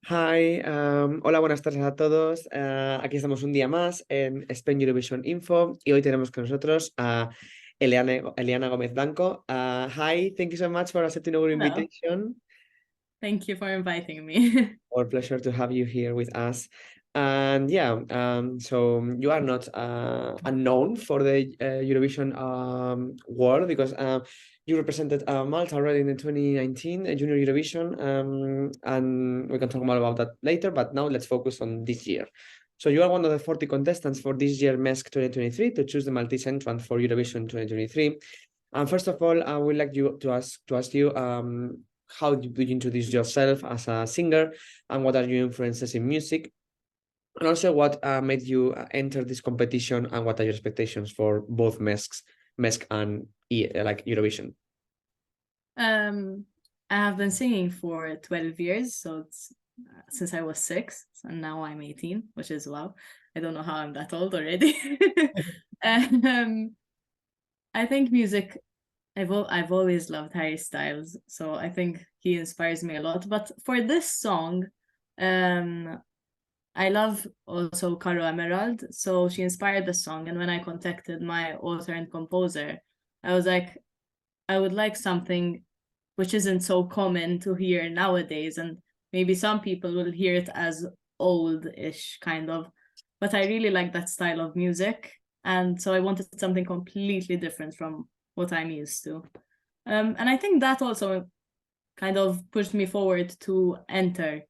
Hi, hola, buenas tardes a todos. Aquí estamos un día más en Spain Eurovision Info y hoy tenemos con nosotros a Eliana Gomez Blanco. Hi, thank you so much for accepting our Hello. invitation. Thank you for inviting me. Our pleasure to have you here with us. And yeah, so you are not unknown for the Eurovision world because you represented Malta already in the 2019 Junior Eurovision, and we can talk more about that later. But now let's focus on this year. So you are one of the 40 contestants for this year MESC 2023 to choose the Maltese entrant for Eurovision 2023. And first of all, I would like you to ask you how did you introduce yourself as a singer, and what are your influences in music, and also what made you enter this competition, and what are your expectations for both MESC and like Eurovision. Um, I have been singing for 12 years, so it's since I was 6, and now I'm 18, which is wow. I don't know how I'm that old already. um, I think music. I've always loved Harry Styles, so I think he inspires me a lot. But for this song, um, I love also Caro Emerald, so she inspired the song. And when I contacted my author and composer, I was like, I would like something which isn't so common to hear nowadays, and maybe some people will hear it as old-ish kind of, but I really like that style of music, and so I wanted something completely different from what I'm used to. And I think that also kind of pushed me forward to enter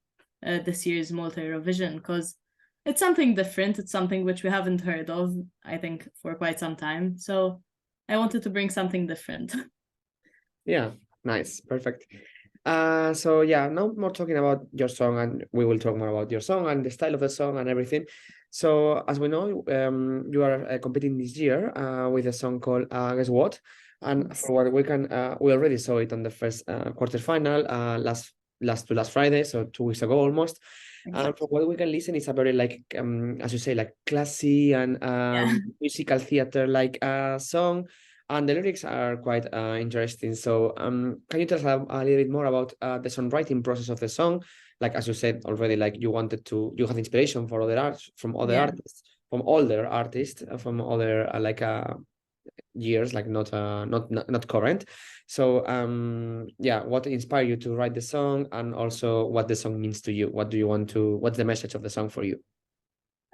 this year's Malta Eurovision, because it's something different. It's something which we haven't heard of, I think, for quite some time. So I wanted to bring something different. Yeah, nice, perfect. So yeah, now more talking about your song, and we will talk more about your song and the style of the song and everything. So as we know, you are competing this year with a song called Guess What? And for what we can, we already saw it on the first quarterfinal last Friday, so 2 weeks ago almost. And Exactly. from what we can listen, it's a very like as you say, like classy and Yeah. musical theater like song, and the lyrics are quite interesting. So can you tell us a little bit more about the songwriting process of the song? Like as you said already, like you had inspiration for other arts from other Yeah. artists, from older artists, from other years, like not current. So yeah, what inspired you to write the song, and also what the song means to you? What do you want to? What's the message of the song for you?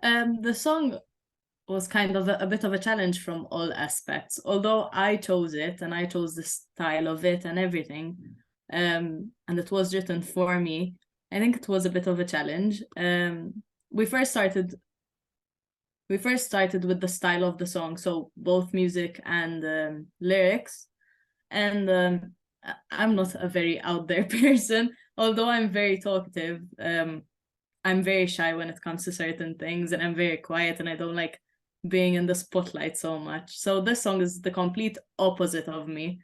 The song was kind of a bit of a challenge from all aspects. Although I chose it and I chose the style of it and everything, and it was written for me, I think it was a bit of a challenge. We first started with the style of the song, so both music and lyrics. And I'm not a very out there person, although I'm very talkative. I'm very shy when it comes to certain things, and I'm very quiet, and I don't like being in the spotlight so much. So this song is the complete opposite of me.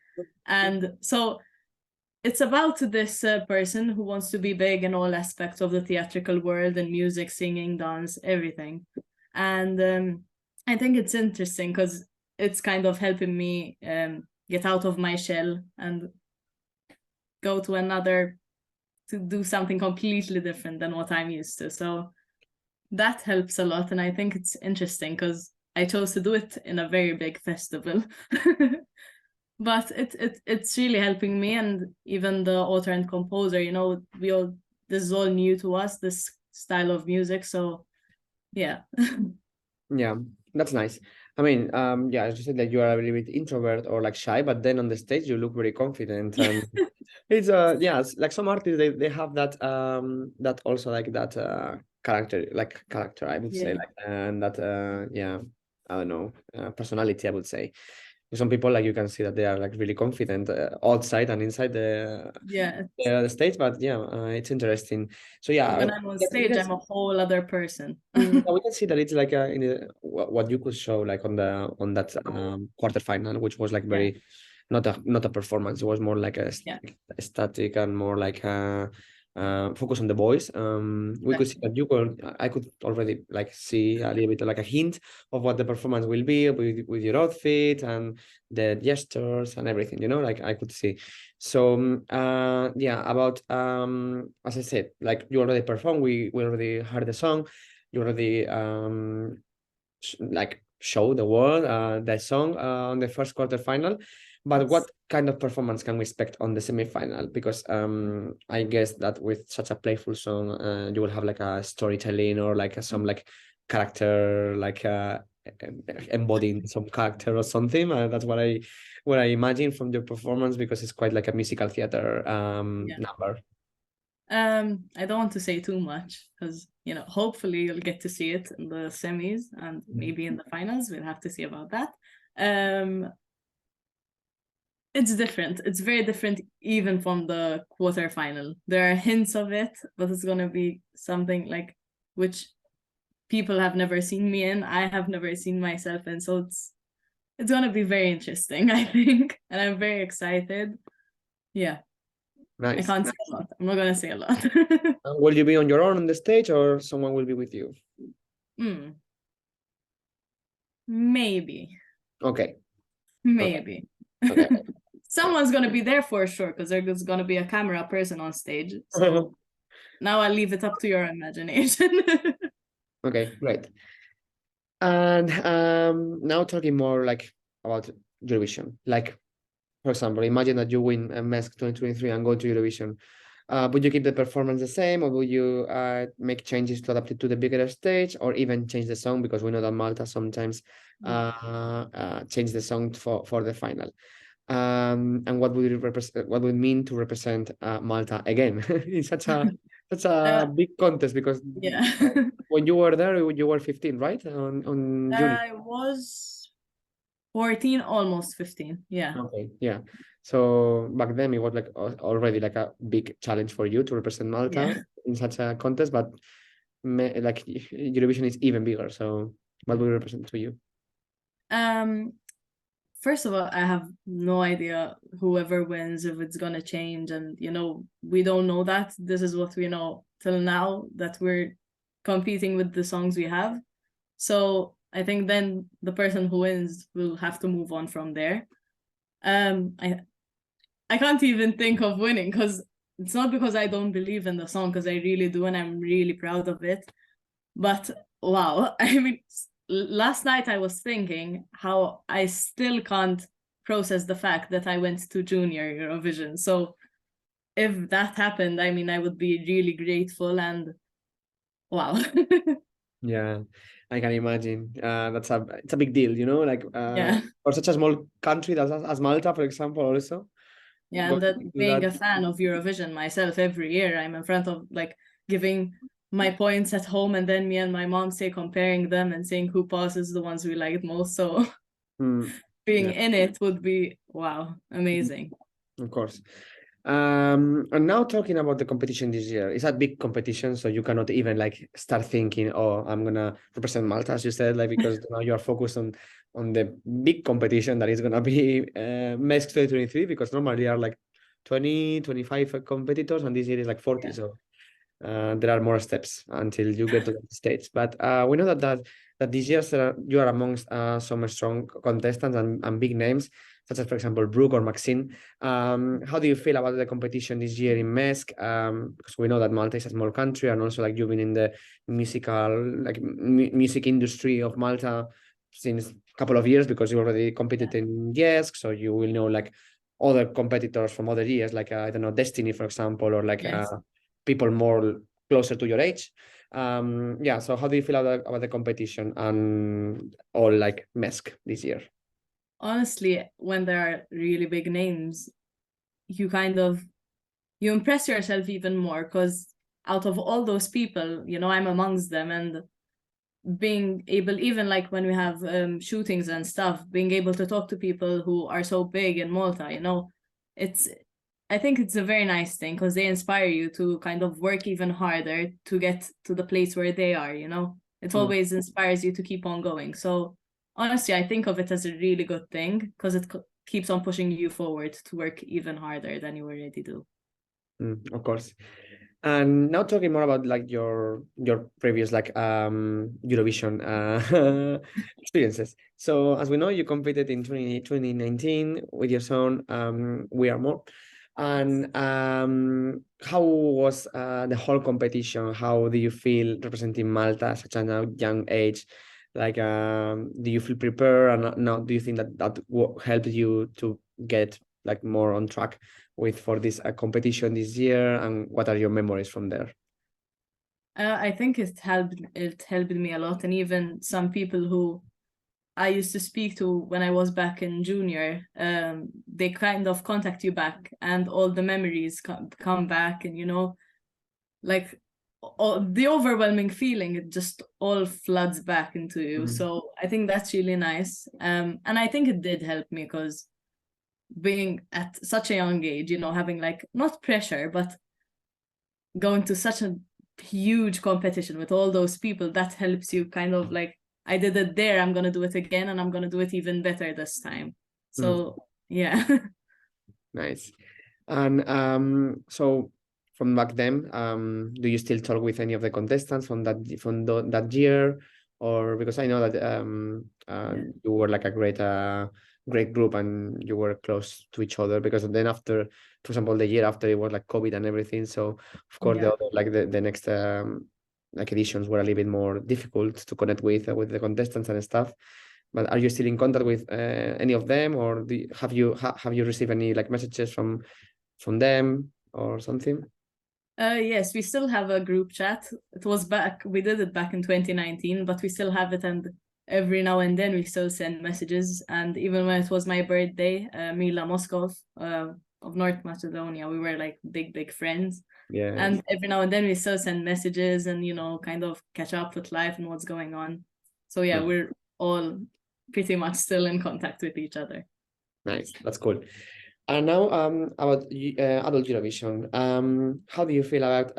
And so it's about this person who wants to be big in all aspects of the theatrical world, and music, singing, dance, everything. And I think it's interesting because it's kind of helping me get out of my shell and go to do something completely different than what I'm used to. So that helps a lot, and I think it's interesting because I chose to do it in a very big festival. But it's really helping me, and even the author and composer, this is all new to us, this style of music. So yeah. Yeah, that's nice. I mean, yeah, as you said, like you are a little bit introvert or like shy, but then on the stage you look very confident, and it's yeah, it's like some artists they have that also like that character, I would say, Yeah. like, and that yeah, I don't know, personality, I would say. Some people, like, you can see that they are like really confident outside and inside Yeah. the stage, but yeah, it's interesting. So yeah, When I'm on we stage, can I'm a whole other person. we can see that it's like in what you could show like on that quarterfinal, which was like Yeah. very not a performance. It was more like a Yeah. static and more like focus on the boys. We could see that I could already like see a little bit like a hint of what the performance will be with your outfit and the gestures and everything, you know, like I could see. So yeah, about as I said, like you already performed, we already heard the song, you already like show the world the song on the first quarterfinal. But what kind of performance can we expect on the semi-final? Because I guess that with such a playful song, you will have like a storytelling or like some like character, like embodying some character or something. That's what I imagine from your performance, because it's quite like a musical theater number. I don't want to say too much because, you know, hopefully you'll get to see it in the semis and maybe in the finals. We'll have to see about that. It's different. It's very different even from the quarterfinal. There are hints of it, but it's going to be something like which people have never seen me in. I have never seen myself in. So it's going to be very interesting, I think. And I'm very excited. Yeah. Nice. I can't say a lot. I'm not going to say a lot. Will you be on your own on the stage or someone will be with you? Maybe. Okay. Maybe. Okay. Someone's going to be there for sure because there's going to be a camera person on stage. So now I'll leave it up to your imagination. Okay, great. And now talking more like about Eurovision. Like, for example, imagine that you win a MESC 2023 and go to Eurovision. Would you keep the performance the same, or would you make changes to adapt it to the bigger stage, or even change the song? Because we know that Malta sometimes change the song for the final. And what would it represent? What would it mean to represent Malta again in such a big contest? Because when you were there, you were 15, right? On Junior. I was 14, almost 15. Yeah. Okay, yeah. So back then it was like already like a big challenge for you to represent Malta in such a contest, but like Eurovision is even bigger. So what will it represent to you? First of all, I have no idea whoever wins, if it's gonna change, and you know, we don't know that. This is what we know till now, that we're competing with the songs we have. So I think then the person who wins will have to move on from there. I can't even think of winning because it's not because I don't believe in the song, because I really do and I'm really proud of it. But wow, I mean, last night I was thinking how I still can't process the fact that I went to Junior Eurovision. So if that happened, I mean, I would be really grateful and wow. Yeah, I can imagine. It's a big deal, you know, like Yeah. for such a small country as Malta, for example, also. Yeah, and that being a fan of Eurovision myself, every year I'm in front of like giving my points at home, and then me and my mom say comparing them and saying who passes the ones we liked most. So being in it would be wow, amazing. Of course. And now talking about the competition this year, it's a big competition, so you cannot even like start thinking, oh, I'm gonna represent Malta, as you said, like because now you are focused on the big competition that is gonna be MESC 2023, because normally there are like 20, 25 competitors, and this year is like 40. So there are more steps until you get to the stage. But we know that this year you are amongst some strong contestants and big names, such as, for example, Brooke or Maxine. How do you feel about the competition this year in MESC? Because we know that Malta is a small country, and also like you've been in the music industry of Malta since a couple of years, because you already competed in MESC, so you will know like other competitors from other years, like I don't know, Destiny, for example, or like people more closer to your age. Yeah, so how do you feel about the competition and all like MESC this year? Honestly, when there are really big names, you impress yourself even more, because out of all those people, you know, I'm amongst them, and being able, even like when we have shootings and stuff, being able to talk to people who are so big in Malta, you know, I think it's a very nice thing, because they inspire you to kind of work even harder to get to the place where they are, you know. It always inspires you to keep on going. So honestly, I think of it as a really good thing, because it keeps on pushing you forward to work even harder than you already do. Of course. And now talking more about like your previous like Eurovision experiences. So as we know, you competed in 2019 with your song We Are More. And how was the whole competition? How do you feel representing Malta at such a young age? Like, do you feel prepared? And now, do you think that helped you to get like more on track for this competition this year? And what are your memories from there? I think it helped me a lot, and even some people who I used to speak to when I was back in junior, they kind of contact you back, and all the memories come back, and like the overwhelming feeling, it just all floods back into you. So I think that's really nice, and I think it did help me because being at such a young age, having like not pressure, but going to such a huge competition with all those people, that helps you kind of like, I did it there, I'm gonna do it again, and I'm gonna do it even better this time. So yeah. Nice. And so from back then, do you still talk with any of the contestants from that year? Or because I know that you were like a great group and you were close to each other, because then after, for example, the year after, it was like COVID and everything. So of course the other, like the next like editions were a little bit more difficult to connect with the contestants and stuff. But are you still in contact with any of them, or have you received any like messages from them or something? Yes, we still have a group chat. We did it back in 2019, but we still have it, and every now and then we still send messages. And even when it was my birthday, Mila Moskov of North Macedonia, we were like big friends. Yeah. And every now and then we still send messages and kind of catch up with life and what's going on. So yeah, we're all pretty much still in contact with each other. Nice, that's cool. And now about adult Eurovision. How do you feel about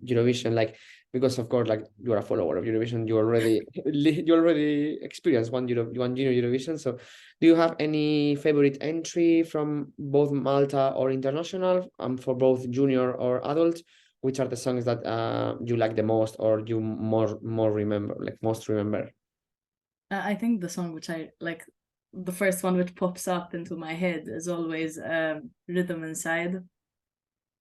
Eurovision? Like, because of course, like, you are a follower of Eurovision, you already experienced one junior Eurovision. So do you have any favorite entry from both Malta or international, for both junior or adult? Which are the songs that you like the most, or you more remember, like most remember? I think the song which I like, the first one which pops up into my head, is always Rhythm Inside.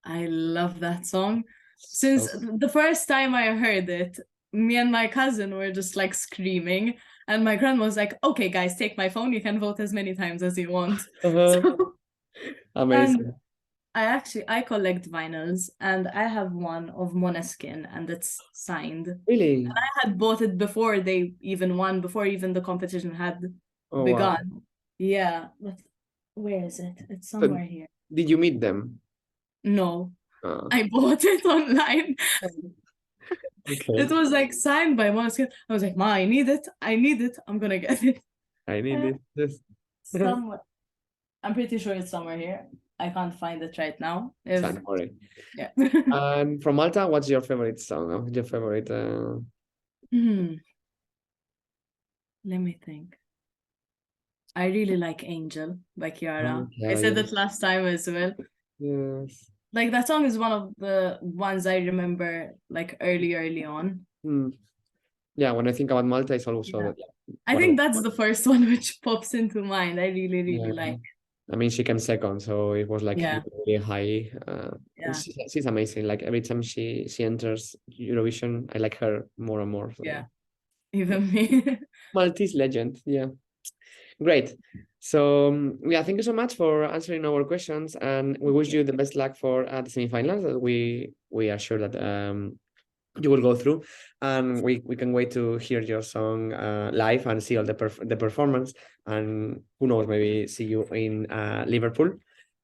I love that song. Since the first time I heard it, me and my cousin were just like screaming, and my grandma was like, okay guys, take my phone, you can vote as many times as you want. So, amazing. and I collect vinyls, and I have one of Måneskin, and it's signed. Really? And I had bought it before they even won, before even the competition had begun. Wow. Yeah, but where is it? It's somewhere here. Did you meet them? No, I bought it online. Okay. It was like signed by Måneskin. I was like, Ma, I need it. I'm gonna get it. I need it. Somewhere. I'm pretty sure it's somewhere here. I can't find it right now. Don't worry. Yeah. And from Malta, what's your favorite song? Your favorite? Let me think. I really like Angel by Chiara. Yeah, I said it last time as well. Yes. Like, that song is one of the ones I remember like early on. Yeah, when I think about Malta, it's also that. I think that's the first one which pops into mind. I really like it. I mean, she came second, so it was like really high. She's amazing. Like, every time she enters Eurovision, I like her more and more. So. Yeah, even me. Maltese legend. Yeah, great. So thank you so much for answering our questions, and we wish you the best luck for the semifinals. That we are sure that you will go through, and we can wait to hear your song live and see all the performance, and who knows, maybe see you in Liverpool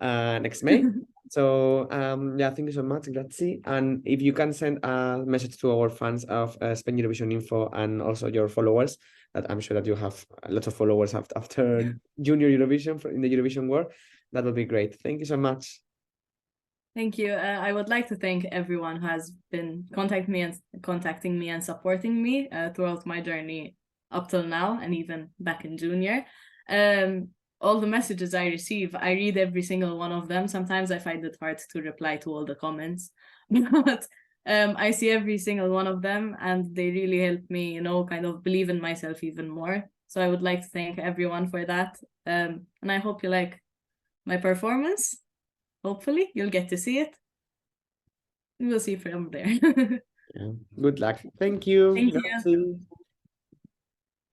next May. So thank you so much, grazie. And if you can send a message to our fans of Spain Eurovision Info, and also your followers, that I'm sure that you have a lot of followers after Junior Eurovision in the Eurovision world, that would be great. Thank you so much. Thank you. I would like to thank everyone who has been contacting me and supporting me throughout my journey up till now, and even back in junior. All the messages I receive, I read every single one of them. Sometimes I find it hard to reply to all the comments, but I see every single one of them, and they really help me, you know, kind of believe in myself even more. So I would like to thank everyone for that. And I hope you like my performance. Hopefully, you'll get to see it. We'll see from there. Yeah. Good luck. Thank you. Thank you. Grazie.